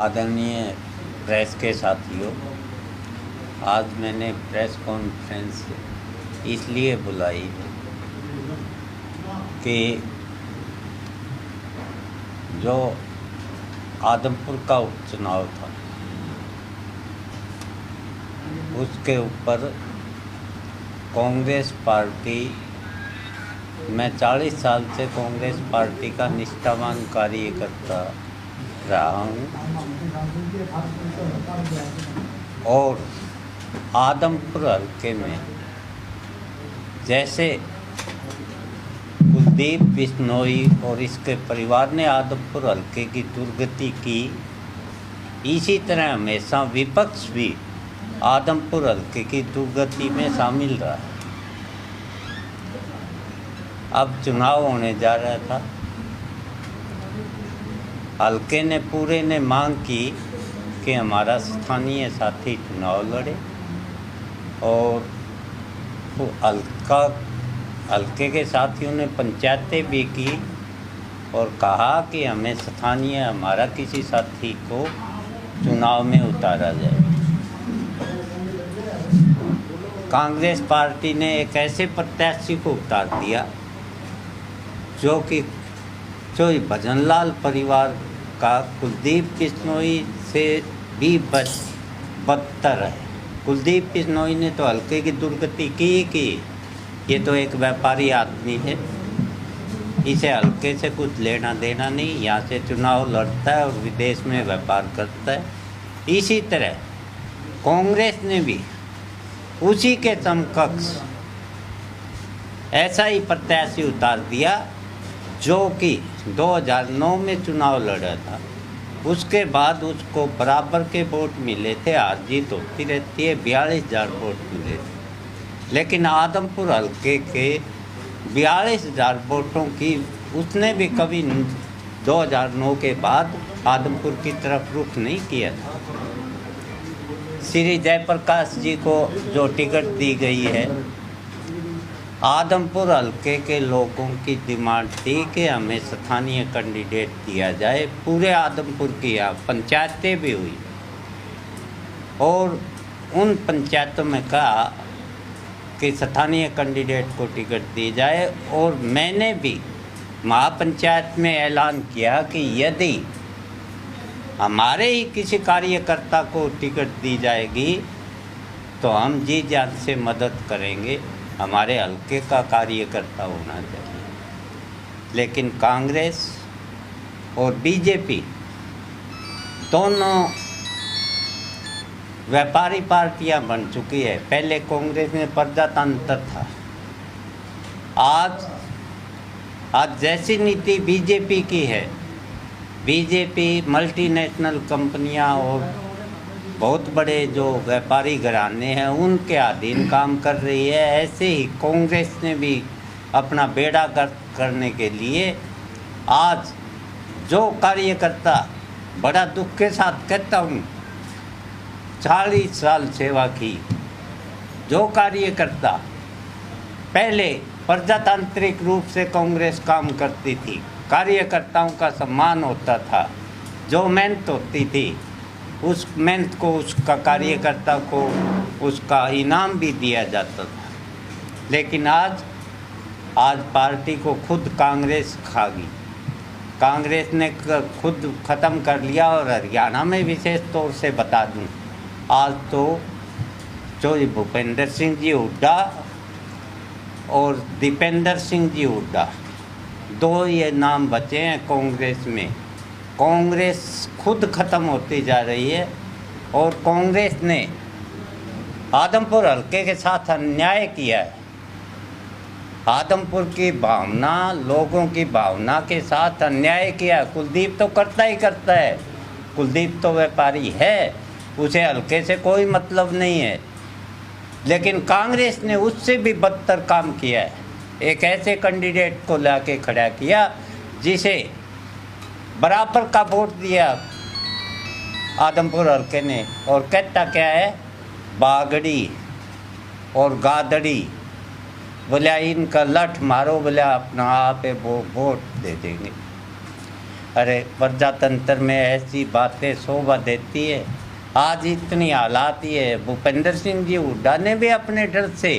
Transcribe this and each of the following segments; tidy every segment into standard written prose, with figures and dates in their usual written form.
आदरणीय प्रेस के साथियों, आज मैंने प्रेस कॉन्फ्रेंस इसलिए बुलाई कि जो आदमपुर का उपचुनाव था उसके ऊपर कांग्रेस पार्टी, मैं 40 साल से कांग्रेस पार्टी का निष्ठावान कार्यकर्ता रहा हूँ और आदमपुर हल्के में जैसे कुलदीप बिश्नोई और इसके परिवार ने आदमपुर हल्के की दुर्गति की, इसी तरह हमेशा विपक्ष भी आदमपुर हल्के की दुर्गति में शामिल रहा। अब चुनाव होने जा रहा था। हल्के ने पूरे ने मांग की कि हमारा स्थानीय साथी चुनाव लड़े और हल्के के साथियों ने पंचायतें भी की और कहा कि हमें स्थानीय हमारा किसी साथी को चुनाव में उतारा जाए। कांग्रेस पार्टी ने एक ऐसे प्रत्याशी को उतार दिया जो भजनलाल परिवार का कुलदीप बिश्नोई से भी बदतर है। कुलदीप बिश्नोई ने तो हल्के की दुर्गति की। ये तो एक व्यापारी आदमी है, इसे हल्के से कुछ लेना देना नहीं। यहाँ से चुनाव लड़ता है और विदेश में व्यापार करता है। इसी तरह कांग्रेस ने भी उसी के समकक्ष ऐसा ही प्रत्याशी उतार दिया जो कि 2009 में चुनाव लड़ा था। उसके बाद उसको बराबर के वोट मिले थे, हार जीत होती रहती है, 42,000 वोट मिले थे। लेकिन आदमपुर हल्के के 42,000 वोटों की उसने भी कभी 2009 के बाद आदमपुर की तरफ रुख नहीं किया था। श्री जयप्रकाश जी को जो टिकट दी गई है, आदमपुर हल्के के लोगों की डिमांड थी कि हमें स्थानीय कैंडिडेट दिया जाए। पूरे आदमपुर की यहाँ पंचायतें भी हुई और उन पंचायतों में कहा कि स्थानीय कैंडिडेट को टिकट दी जाए। और मैंने भी महापंचायत में ऐलान किया कि यदि हमारे ही किसी कार्यकर्ता को टिकट दी जाएगी तो हम जी जान से मदद करेंगे, हमारे हल्के का कार्यकर्ता होना चाहिए। लेकिन कांग्रेस और बीजेपी दोनों व्यापारी पार्टियां बन चुकी है। पहले कांग्रेस में प्रजातंत्र था, आज जैसी नीति बीजेपी की है, बीजेपी मल्टीनेशनल कंपनियां और बहुत बड़े जो व्यापारी घराने हैं उनके अधीन काम कर रही है। ऐसे ही कांग्रेस ने भी अपना बेड़ा गर्क करने के लिए आज जो कार्यकर्ता, बड़ा दुख के साथ कहता हूँ, 40 साल सेवा की, जो कार्यकर्ता पहले प्रजातांत्रिक रूप से कांग्रेस काम करती थी, कार्यकर्ताओं का सम्मान होता था, जो मेहनत होती थी उस मेहनत को, उसका कार्यकर्ता को उसका इनाम भी दिया जाता था। लेकिन आज पार्टी को खुद कांग्रेस खा गई। कांग्रेस ने खुद ख़त्म कर लिया। और हरियाणा में विशेष तौर से बता दूं, आज तो जो भूपेंद्र सिंह जी हुड्डा और दीपेंद्र सिंह जी हुड्डा, दो ये नाम बचे हैं कांग्रेस में। कांग्रेस खुद ख़त्म होती जा रही है और कांग्रेस ने आदमपुर हल्के के साथ अन्याय किया है। आदमपुर की भावना, लोगों की भावना के साथ अन्याय किया। कुलदीप तो करता ही करता है, कुलदीप तो व्यापारी है, उसे हल्के से कोई मतलब नहीं है। लेकिन कांग्रेस ने उससे भी बदतर काम किया है। एक ऐसे कैंडिडेट को लाके खड़ा किया जिसे बराबर का वोट दिया आदमपुर हल्के ने, और कहता क्या है, बागड़ी और गादड़ी, बोला इनका लठ मारो, बोला अपना आप वो वोट दे देंगे। अरे प्रजातंत्र में ऐसी बातें शोभा देती है। आज इतनी हालात ये है, भूपेंद्र सिंह जी हुड्डा ने भी अपने डर से,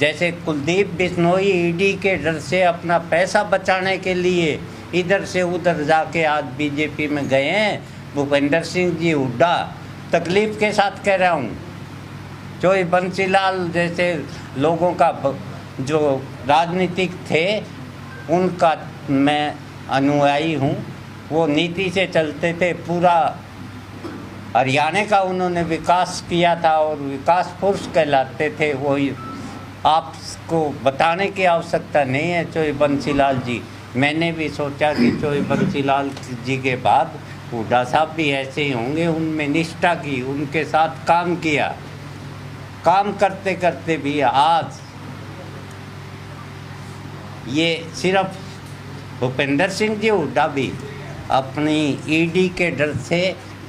जैसे कुलदीप बिश्नोई ईडी के डर से अपना पैसा बचाने के लिए इधर से उधर जाके आज बीजेपी में गए हैं। भूपेंद्र सिंह जी हुड्डा, तकलीफ़ के साथ कह रहा हूँ, चोई बंसीलाल जैसे लोगों का जो राजनीतिक थे उनका मैं अनुयायी हूँ। वो नीति से चलते थे, पूरा हरियाणा का उन्होंने विकास किया था और विकास पुरुष कहलाते थे। वही आपको बताने की आवश्यकता नहीं है चोई बंसीलाल जी। मैंने भी सोचा कि चोई बंसीलाल जी के बाद हुड्डा साहब भी ऐसे ही होंगे। उनमें निष्ठा की, उनके साथ काम किया, काम करते करते भी आज ये सिर्फ भूपेंद्र सिंह जी हुड्डा भी अपनी ईडी के डर से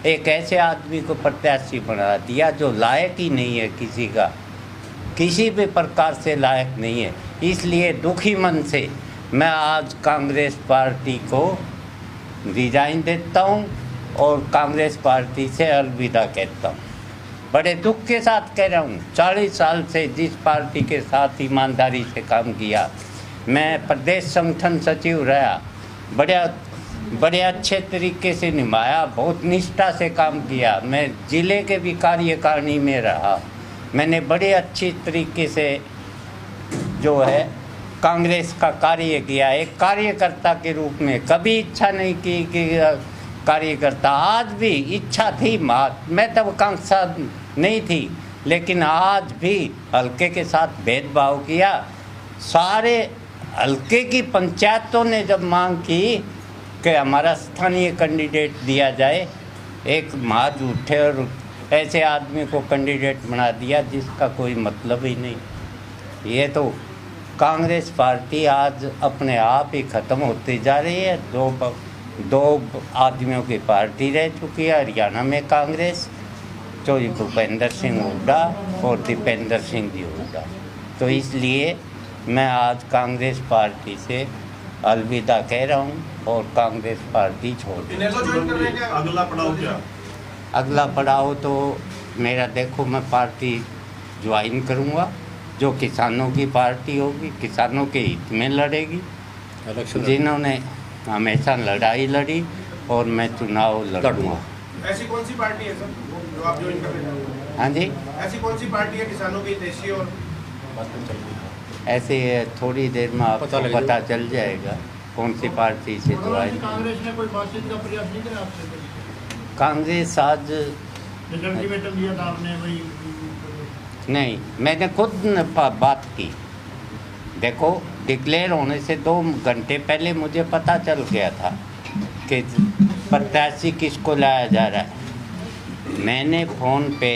एक ऐसे आदमी को प्रत्याशी बना दिया जो लायक ही नहीं है, किसी भी प्रकार से लायक नहीं है। इसलिए दुखी मन से मैं आज कांग्रेस पार्टी को रिजाइन देता हूं और कांग्रेस पार्टी से अलविदा कहता हूं। बड़े दुख के साथ कह रहा हूं। 40 साल से जिस पार्टी के साथ ईमानदारी से काम किया, मैं प्रदेश संगठन सचिव रहा, बड़े अच्छे तरीके से निभाया, बहुत निष्ठा से काम किया। मैं ज़िले के भी कार्यकारिणी में रहा, मैंने बड़े अच्छी तरीके से जो है कांग्रेस का कार्य किया। एक कार्यकर्ता के रूप में कभी इच्छा नहीं की कि कार्यकर्ता, आज भी इच्छा थी, मैं तब कांक्षा नहीं थी, लेकिन आज भी हल्के के साथ भेदभाव किया। सारे हल्के की पंचायतों ने जब मांग की कि हमारा स्थानीय कैंडिडेट दिया जाए, एक माज उठे और ऐसे आदमी को कैंडिडेट बना दिया जिसका कोई मतलब ही नहीं। ये तो कांग्रेस पार्टी आज अपने आप ही ख़त्म होती जा रही है। दो आदमियों की पार्टी रह चुकी है हरियाणा में कांग्रेस, जो भूपेंद्र सिंह हुड्डा और दीपेंद्र सिंह जी हुड्डा। तो इसलिए मैं आज कांग्रेस पार्टी से अलविदा कह रहा हूँ और कांग्रेस पार्टी छोड़ दी। अगला पड़ाव क्या? अगला पड़ाव तो मेरा, देखो, मैं पार्टी ज्वाइन करूँगा जो किसानों की पार्टी होगी, किसानों के हित में लड़ेगी, जिन्होंने हमेशा लड़ाई लड़ी, और मैं चुनाव लड़ूंगा। ऐसी कौन सी पार्टी है सर जो आप ज्वाइन कर रहे हैं? हाँ जी, ऐसी कौन सी पार्टी है किसानों की देशी? और ऐसे थोड़ी देर में आपको पता चल जाएगा कौन सी पार्टी से ज्वाइन। कांग्रेस ने कोई बातचीत का प्रयास नहीं किया आपसे? कांग्रेस आज अल्टीमेटम दिया था आपने, वही नहीं, मैंने खुद बात की। देखो, डिक्लेयर होने से 2 घंटे पहले मुझे पता चल गया था कि प्रत्याशी किसको लाया जा रहा है। मैंने फ़ोन पे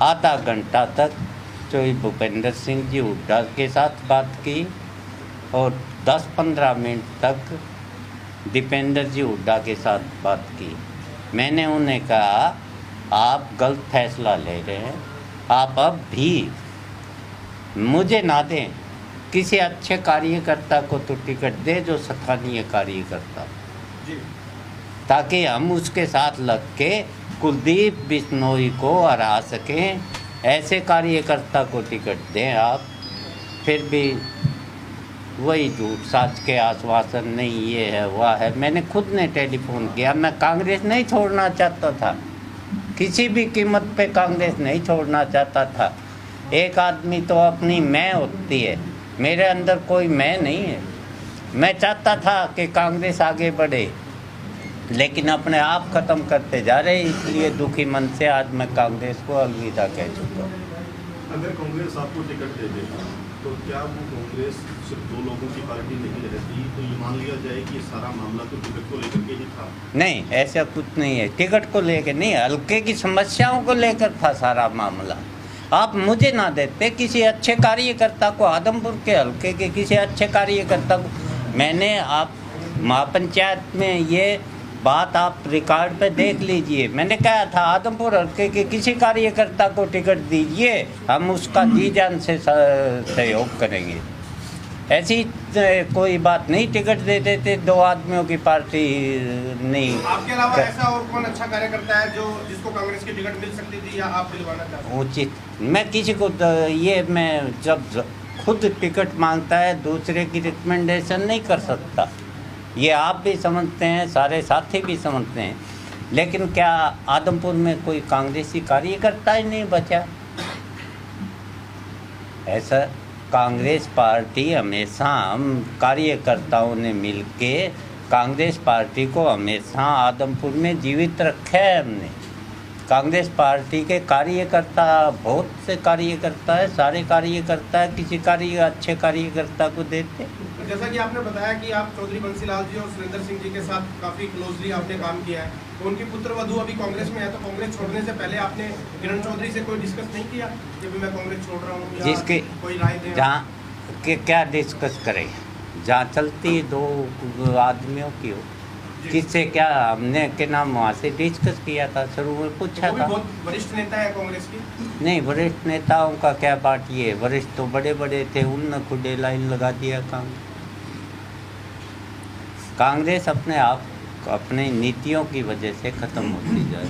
आधा घंटा तक चोई भूपेंद्र सिंह जी हुड्डा के साथ बात की और 10-15 मिनट तक दीपेंद्र जी हुड्डा के साथ बात की। मैंने उन्हें कहा, आप गलत फैसला ले रहे हैं, आप अब भी मुझे ना दें, किसी अच्छे कार्यकर्ता को तो टिकट दे जो स्थानीय कार्यकर्ता, ताकि हम उसके साथ लग के कुलदीप बिश्नोई को हरा सकें। ऐसे कार्यकर्ता को टिकट दें आप। फिर भी वही झूठ साच के आश्वासन, नहीं ये है वह है। मैंने खुद ने टेलीफोन किया, मैं कांग्रेस नहीं छोड़ना चाहता था, किसी भी कीमत पे कांग्रेस नहीं छोड़ना चाहता था। एक आदमी तो अपनी मैं होती है, मेरे अंदर कोई मैं नहीं है। मैं चाहता था कि कांग्रेस आगे बढ़े, लेकिन अपने आप ख़त्म करते जा रहे। इसलिए दुखी मन से आज मैं कांग्रेस को अलविदा कह चुका हूँ। अगर कांग्रेस आपको टिकट दे दे तो क्या वो कांग्रेस सिर्फ 2 लोगों की पार्टी नहीं रहती? तो ये मान लिया जाए कि सारा मामला तो टिकट को लेकर के ही था? नहीं, ऐसा कुछ नहीं है। टिकट को लेकर नहीं, हल्के की समस्याओं को लेकर था सारा मामला। आप मुझे ना देते, किसी अच्छे कार्यकर्ता को, आदमपुर के हल्के के किसी अच्छे कार्यकर्ता को। मैंने, आप महापंचायत में ये बात आप रिकॉर्ड पे देख लीजिए, मैंने कहा था आदमपुर हल्के के किसी कार्यकर्ता को टिकट दीजिए, हम उसका जी जान से सहयोग करेंगे। ऐसी कोई बात नहीं, टिकट दे देते, 2 आदमियों की पार्टी नहीं। आपके अलावा ऐसा और कौन अच्छा कार्य करता है जो जिसको कांग्रेस की टिकट मिल सकती थी या आप दिलवाना चाहते हैं? उचित, मैं किसी को ये मैं जब खुद टिकट मांगता है दूसरे की रिकमेंडेशन नहीं कर सकता, ये आप भी समझते हैं, सारे साथी भी समझते हैं। लेकिन क्या आदमपुर में कोई कांग्रेसी कार्यकर्ता ही नहीं बचा? ऐसा कांग्रेस पार्टी हमेशा, हम कार्यकर्ताओं ने मिलके कांग्रेस पार्टी को हमेशा आदमपुर में जीवित रखा है हमने। कांग्रेस पार्टी के कार्यकर्ता, बहुत से कार्यकर्ता है, सारे कार्यकर्ता है, किसी अच्छे कार्यकर्ता को देते। जैसा कि आपने बताया कि आप चौधरी बंसीलाल जी और सुरेंद्र सिंह जी के साथ काफ़ी क्लोजली आपने काम किया है, तो उनकी पुत्र वधू अभी कांग्रेस में है, तो कांग्रेस छोड़ने से पहले आपने किरण चौधरी से कोई डिस्कस नहीं किया कि भी मैं कांग्रेस छोड़ रहा हूँ, या जिसके कोई राय दें? जहाँ के क्या डिस्कस करें, जहाँ चलती 2 आदमियों की हो, किससे क्या हमने के नाम वहाँ से डिस्कस किया था, शुरू में पूछा वो भी था। बहुत वरिष्ठ नेता है कांग्रेस की। नहीं, वरिष्ठ नेताओं का क्या पार्टी है, वरिष्ठ तो बड़े बड़े थे, उनने खुदे लाइन लगा दिया। कांग्रेस अपने आप, अपने नीतियों की वजह से ख़त्म होती जाए।